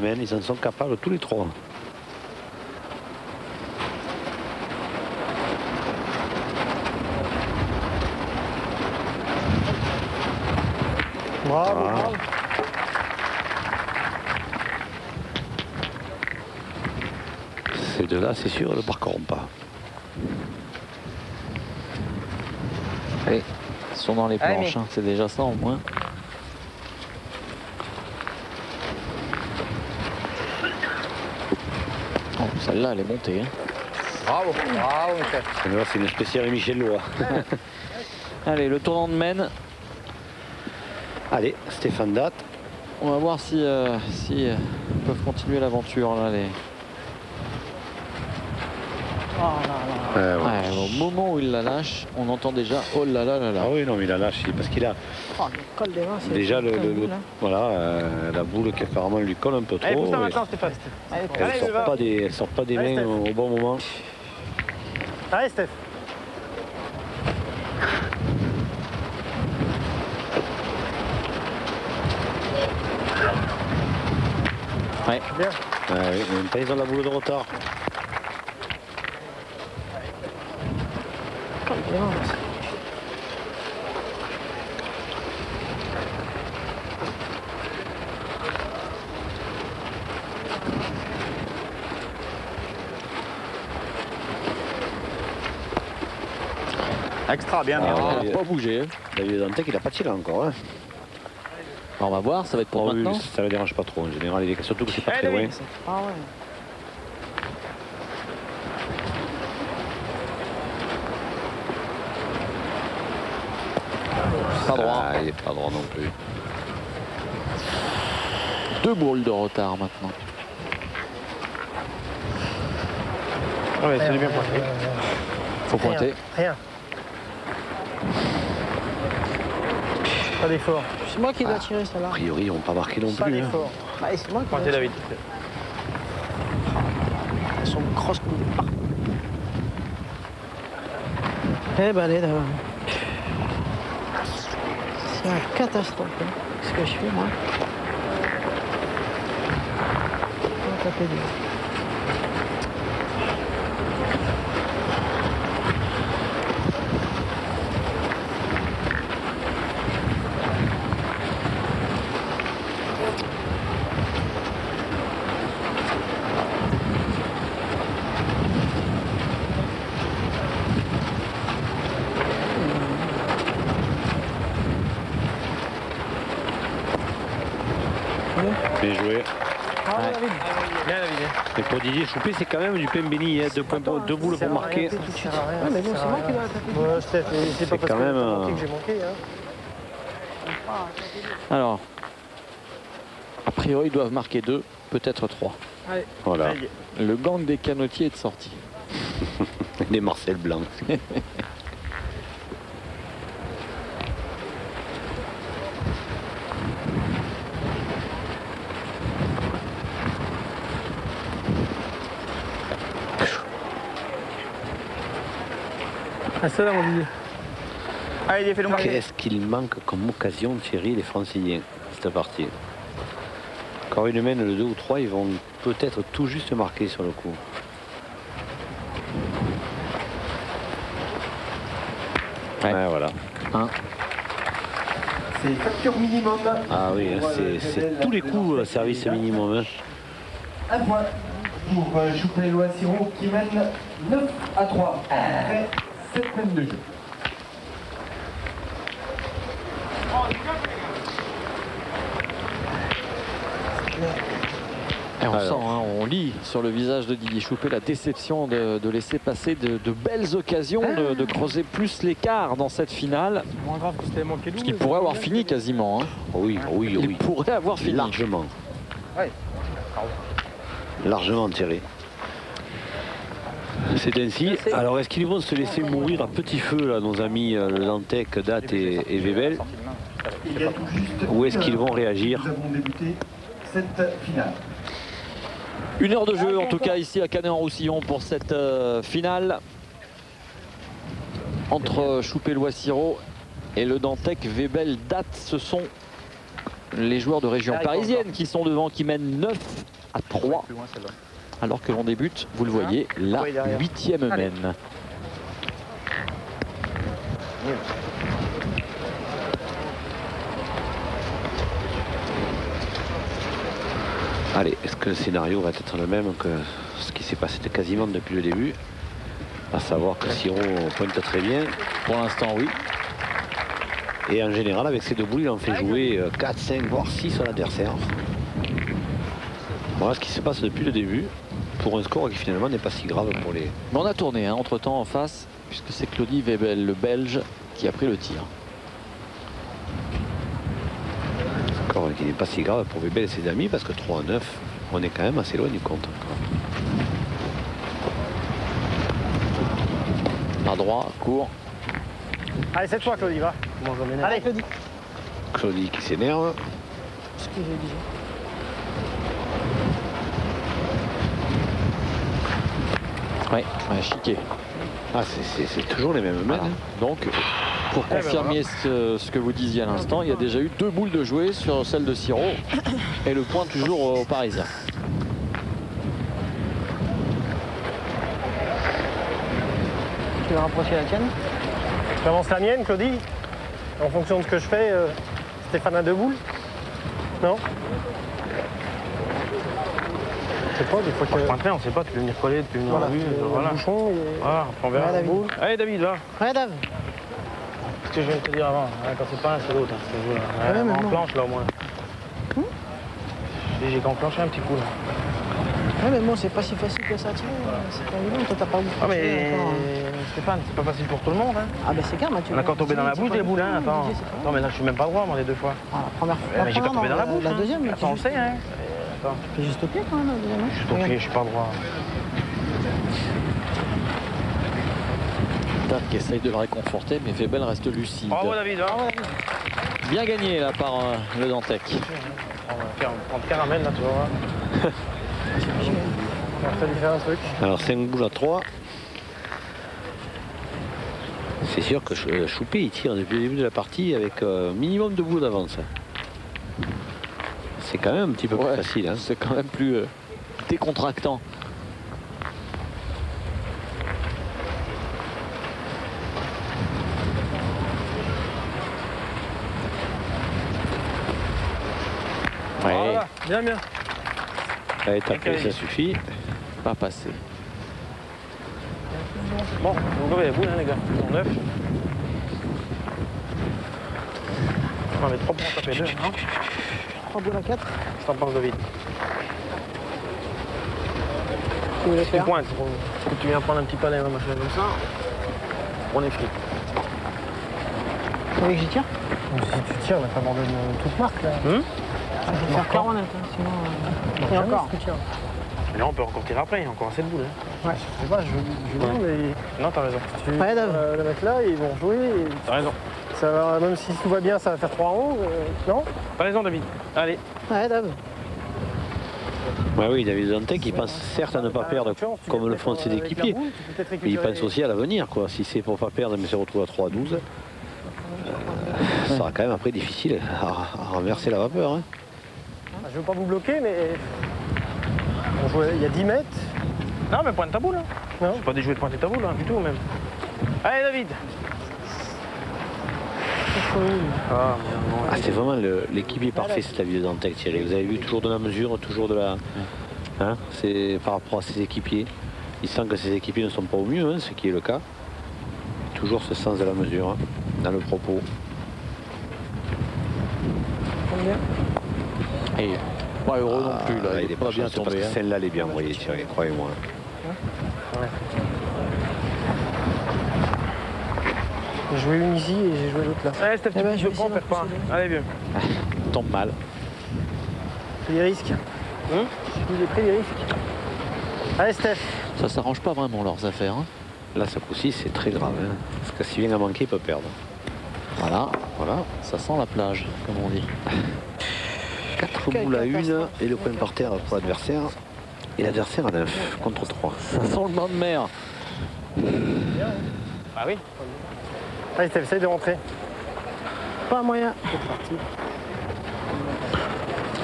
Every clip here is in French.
Ils en sont capables tous les trois. Bravo, bravo. Ces deux-là, c'est sûr, ne marqueront pas. Allez, ils sont dans les planches, hein, c'est déjà ça au moins. Oh, celle-là, elle est montée. Hein. Bravo, bravo, Michel. Celle-là, c'est une spéciale Michel Lois. Allez, le tournant de Maine. Allez, Stéphane Date. On va voir si, ils peuvent continuer l'aventure là. Oh là là. Ouais, au moment où il la lâche, on entend déjà oh là là là là. Ah oui, non, mais il a lâché parce qu'il a Oh, le col des mains, c'est déjà hein. voilà, la boule qui apparemment lui colle un peu trop. Allez, pousse-la maintenant, Stéphane. Allez, Elle sort pas des mains au bon moment. Allez, Steph. Ouais. Bien. Oui, même pas, ils ont la boule de retard. Col des mains. Extra, bien, bien. Ah, il n'a pas bougé. Hein. David Dantec, il a pas tiré encore. Hein. On va voir, ça va être pour maintenant. Ça ne dérange pas trop en général, surtout que c'est pas très loin. Ah ouais. Pas droit. Ah, il n'est pas droit non plus. 2 boules de retard maintenant. Ah ouais, c'est bien pointé. Faut pointer. Rien. Pas d'effort. C'est moi qui dois tirer celle-là. A priori, ils n'ont pas marqué non Pas plus. Hein. d'effort. Bah, c'est moi qui dois tirer. David. Son cross coup de part. Eh ben, allez, d'abord. C'est une catastrophe. Hein. Ce que je fais, moi. On va taper du. Bien joué. Ah, ouais. David. Bien, David. Et pour Didier Choupé, c'est quand même du Pembini, hein, 2 boules pour marquer. Ouais, mais bon, c'est moi qui dois taper. Ouais, Steph, c'est pas parce quand que même, t'as manqué que j'ai manqué. Hein. Alors, a priori, ils doivent marquer 2, peut-être 3. Allez. Voilà. Allez. Le gang des canotiers est de sortie. Les Marcel Blanc. Ah, ça là, mon Didier. Allez, fais-le moi. Qu'est-ce qu'il manque comme occasion, Thierry, les Franciliens, cette partie. Encore une mène, le 2 ou 3, ils vont peut-être tout juste marquer sur le coup. Ouais. Ouais, voilà. 1. C'est facture minimum. Ah oui, c'est tous les coups service minimum. Hein. Un point pour Choupé-Lois-Sirot qui mène 9-3 après 7 mètres de jeu. Et on Alors. sent, hein, on lit sur le visage de Didier Choupé la déception de laisser passer de belles occasions, de creuser plus l'écart dans cette finale. Moins grave que c'était manqué Parce qu'il pourrait avoir fini quasiment. Hein. Oui, oui, Il oui. pourrait avoir fini. Largement. Ouais. Largement, Thierry. C'est ainsi. Alors, est-ce qu'ils vont se laisser mourir à petit feu, là, nos amis Dantec, Date et Webel? Il y a tout juste Ou est-ce qu'ils vont réagir? Nous avons débuté cette finale. 1 heure de jeu en tout cas ici à Canet-en-Roussillon pour cette finale entre Choupé-Lois-Sirot et le Dantec Webel Date. Ce sont les joueurs de région parisienne qui sont devant, qui mènent 9 à 3. Alors que l'on débute, vous le voyez, la 8e mène. Allez, est-ce que le scénario va être le même que ce qui s'est passé quasiment depuis le début? À savoir que Siro pointe très bien. Pour l'instant, oui. Et en général, avec ces deux boules, il en fait jouer 4, 5, voire 6 sur l'adversaire. Voilà ce qui se passe depuis le début, pour un score qui finalement n'est pas si grave pour les... Mais on a tourné entre-temps en face, puisque c'est Claudie Webel, le Belge, qui a pris le tir. Score qui n'est pas si grave pour Webel et ses amis, parce que 3 à 9, on est quand même assez loin du compte. Par droit, court. Allez, cette fois, Claudie, va. Allez, Claudie. Claudie qui s'énerve. Ce que j'ai dit. Oui, chiqué. Ah, c'est toujours les mêmes mènes. Voilà. Donc, pour confirmer ce que vous disiez à l'instant, il y a déjà eu 2 boules de jouer sur celle de Siro. Et le point toujours aux Parisiens. Tu veux rapprocher la tienne? J'avance la mienne, Claudie. En fonction de ce que je fais, Stéphane a 2 boules. Non? Je sais pas, des fois que... Après, on sait pas, tu peux venir coller, tu peux venir Voilà, en vue, voilà. bouchon et... Voilà, on verra la boule. Allez, David, va. Ouais, Dave. Ce que je viens de te dire avant, quand c'est pas un, c'est l'autre. Ouais, mais en bon. planche, là, au moins. J'ai qu'enclenché un petit coup, là. Ouais, mais bon, c'est pas si facile que ça à tirer. C'est pas évident, toi t'as pas beaucoup. Ah, mais Stéphane, c'est pas facile pour tout le monde, hein. Ah, ben c'est clair, Mathieu. On a encore tombé dans la bouche des boules, hein. Attends. Didier, c'est pas Non, mais là, je suis même pas droit, moi, les 2 fois. Ah, la première fois. Mais j'ai pas tombé dans la bouche. La hein. deuxième, mais Attends, on le sait, hein. Attends. t'es juste au pied quand même, la deuxième. hein. Juste au pied, je suis pas droit. Dave qui essaye de le réconforter, mais Webel reste lucide. Bravo, David, va. Bien gagné là par le Dantec. On va prendre caramel, là, tu vas voir. On va lui faire un truc. Alors 5 boules à 3. C'est sûr que Choupé il tire depuis le début de la partie avec minimum de boules d'avance. C'est quand même un petit peu plus facile. Hein. C'est quand même plus décontractant. Ouais, Voilà, bien, bien. Allez, taper, ça suffit. pas passé. Bon, vous avez les boules, hein, les gars. Ils sont 9. On met 3 points à taper 2, non? 3 boules à 4. Je t'en pense, David. Tu veux les 6 faire? points, faut que tu viens prendre un petit palais, un machin comme ça. On est free. Tu veux que j'y tire? Si tu tires, on n'a pas abandonné toute marque, là. Je vais faire 40, sinon... Et encore. Mais là, on peut encore tirer après, il y a encore assez de boules. Hein. Ouais, je sais pas, je demande, mais Non, t'as raison. tu Ouais, Dave. le mettre là, ils vont jouer. Et T'as raison. ça va, même si tout va bien, ça va faire 3 à 11. Non? T'as raison, David. Allez. Ouais, Dave. Ouais, oui, David Dantec, il pense certes à ne pas perdre comme le font ses équipiers. Mais il pense aussi à l'avenir, quoi. Si c'est pour pas perdre, mais se retrouver à 3 à 12, ça sera quand même après difficile à renverser la vapeur. Hein. Je veux pas vous bloquer, mais on joue, il y a 10 mètres. Non, mais pointe ta boule. Hein. Non. C'est pas des jouets de pointer ta boule, hein, du tout, même. Allez, David. Ah, merde, Ah, c'est vraiment l'équipier parfait, cette vie de Dantec, Thierry. Vous avez vu, toujours de la mesure, toujours de la... Hein, c'est par rapport à ses équipiers. Il sent que ses équipiers ne sont pas au mieux, hein, ce qui est le cas. Toujours ce sens de la mesure, hein, dans le propos. Et pas heureux non plus là. Il est pas bien chanceux tombé. parce que Celle-là, elle est bien envoyée, Thierry, croyez-moi. J'ai joué une ici et j'ai joué l'autre là. Allez, Steph, Eh ben, je prends, perds pas. Allez, vieux. tombe mal. Pris des risques. J'ai pris des risques. Allez, Steph. Ça s'arrange pas vraiment leurs affaires. Hein. Là, ce coup-ci, c'est très grave. Hein, parce que s'il vient à manquer, il peut perdre. Voilà, Voilà. ça sent la plage, comme on dit. 4 boules à 1 et le point par terre pour l'adversaire. Et l'adversaire à 9 contre 3. Ça sent le bain de mer. Ah oui. Allez, Steph, essaye de rentrer. Pas moyen.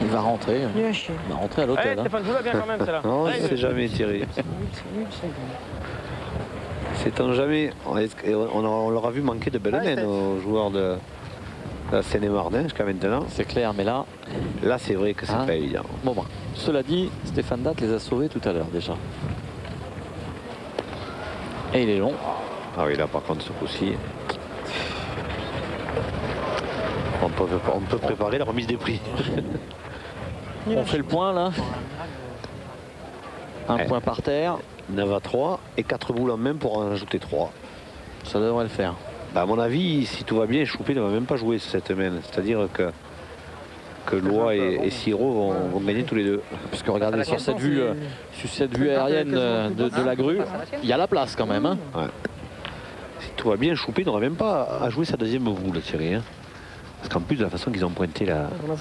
Il va rentrer. Il va chier. Il va rentrer à Allez, l'hôtel. Hein. Stéphane, joue-la bien quand même, celle-là. Non, Allez, c'est jamais tiré. C'est nul, c'est nul. C'est jamais. On leur a vu manquer de belles naines aux joueurs de la Seine-et-Marne jusqu'à maintenant. C'est clair, mais là, C'est vrai que c'est Hein pas évident. bon, cela dit, Stéphane Datt les a sauvés tout à l'heure déjà. Et il est long. Ah oui, là par contre, ce coup-ci. On peut préparer la remise des prix. On fait le point là. Un point par terre. 9 à 3 et 4 boules en main pour en ajouter 3. Ça devrait le faire. À mon avis, si tout va bien, Choupé ne va même pas jouer cette main. C'est-à-dire que Loa et Siro vont gagner tous les deux. Parce que regardez, sur cette vue aérienne de la grue, il y a la place quand même. Hein. Ouais. Si tout va bien, Choupé n'aura même pas à jouer sa deuxième boule, Thierry. Hein. Parce qu'en plus de la façon qu'ils ont pointé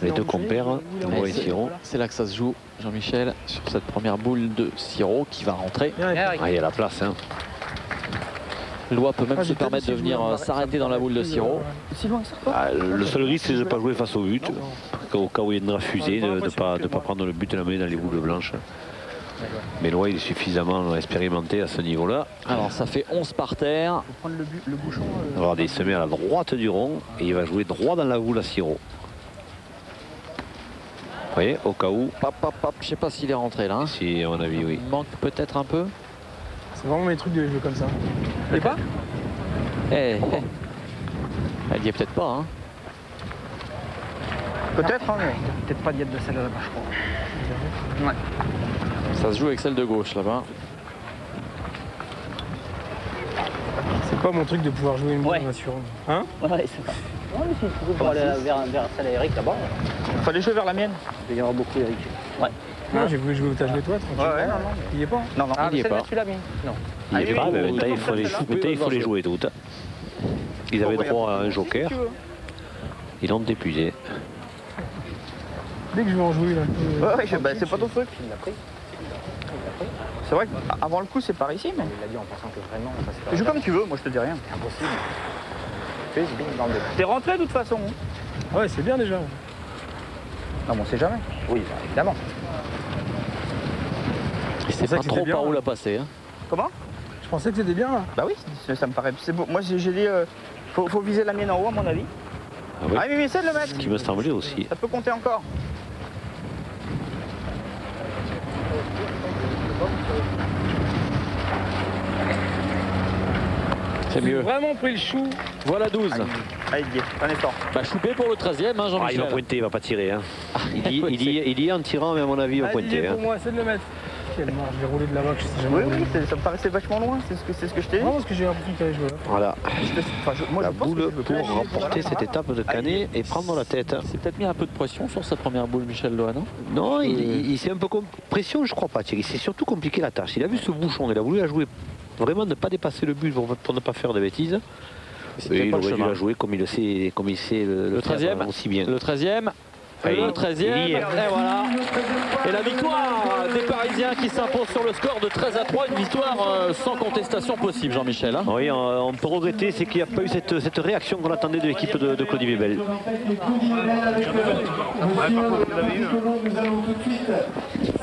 les deux compères, Loa et Siro. C'est là que ça se joue, Jean-Michel, sur cette première boule de Siro qui va rentrer. Ah, il y a la place. Hein. Loa peut même se permettre de venir s'arrêter dans la boule de Siro. Le seul risque, c'est de ne pas jouer face au but. Au cas où il y a une fusée, de ne pas prendre le but de la mêlée dans les boules blanches. Mais Loa, il est suffisamment expérimenté à ce niveau-là. Alors ça fait 11 par terre. Regardez, il se met à la droite du rond et il va jouer droit dans la boule à Siro. Vous voyez, au cas où. Je sais pas s'il est rentré là. Hein. Si, à mon avis, oui. Il manque peut-être un peu. C'est vraiment mes trucs de jouer comme ça. Et pas Elle y est peut-être pas. Hein. Peut-être, hein, mais peut-être pas diète de celle-là là-bas, je crois. Ouais. Ça se joue avec celle de gauche là-bas. C'est pas mon truc de pouvoir jouer une boule en assurant. Hein? Ouais, c'est ça. Ouais, mais si tu veux pour aller vers celle à Eric là-bas. Fallait jouer vers la mienne. Il va y avoir beaucoup Eric. Ouais. Non, j'ai voulu jouer au tâche de toi, tranquille. Ouais, non. Il y est pas? Non, non. Il y est pas. Tu l'as mis? Non. Il n'y est pas, mais maintenant, il faut les jouer toutes. Ils avaient droit à un joker. Ils l'ont épuisé. Dès que je vais en jouer là. Ouais, c'est pas ton truc. Il l'a pris. C'est vrai qu'avant le coup, c'est par ici, mais. Il l'a dit en pensant que vraiment, ça c'est pas. Joue comme tu veux, moi je te dis rien. C'est impossible. Fais bing dans le. T'es rentré de toute façon. Ouais, c'est bien déjà. Non, mais on sait jamais. Oui, évidemment. Et c'est pas trop par où la passer. Hein. Comment? Je pensais que c'était bien là. Bah oui, ça me paraît. C'est beau. Moi j'ai dit, faut viser la mienne en haut, à mon avis. Ah oui. Ah, mais essaie de le mettre. Ce qui me semblait aussi. Ça peut compter encore. C'est mieux. Vraiment pris le chou. Voilà 12. Allez, un effort. Bah, Choupé pour le 13e, hein, Ah, il Jean-Michel. va pointer, il va pas tirer. Hein. Il dit en tirant, mais à mon avis, il va pointer. Pour moi, c'est de le mettre. Quelle marge, je vais rouler de là-bas que je sais jamais. Oui, rouler. oui, ça me paraissait vachement loin, c'est ce que je t'ai dit. Non, parce que j'ai l'impression que tu allais jouer là. Voilà. Moi, La je pense que boule je veux plus. pour remporter cette étape de Canet et prendre la tête. C'est peut-être mis un peu de pression sur sa première boule, Michel Loa, non? Non, il s'est un peu pression, je crois pas, Thierry. C'est surtout compliqué la tâche. Il a vu ce bouchon, il a voulu la jouer. Vraiment ne pas dépasser le but pour ne pas faire de bêtises. Et il aurait dû la jouer comme il sait le 13e aussi bien. Le 13e. Le 13e. Et voilà. Et la victoire des Parisiens qui s'impose sur le score de 13 à 3. Une victoire sans contestation possible, Jean-Michel. Hein. Oui, on peut regretter, c'est qu'il n'y a pas eu cette réaction qu'on attendait de l'équipe de Claudie Webel. Nous allons tout de suite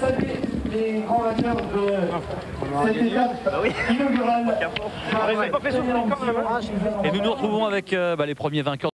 saluer les grands vainqueurs de cette étape inaugurale. pas fait son camp, Et nous nous retrouvons avec les premiers vainqueurs.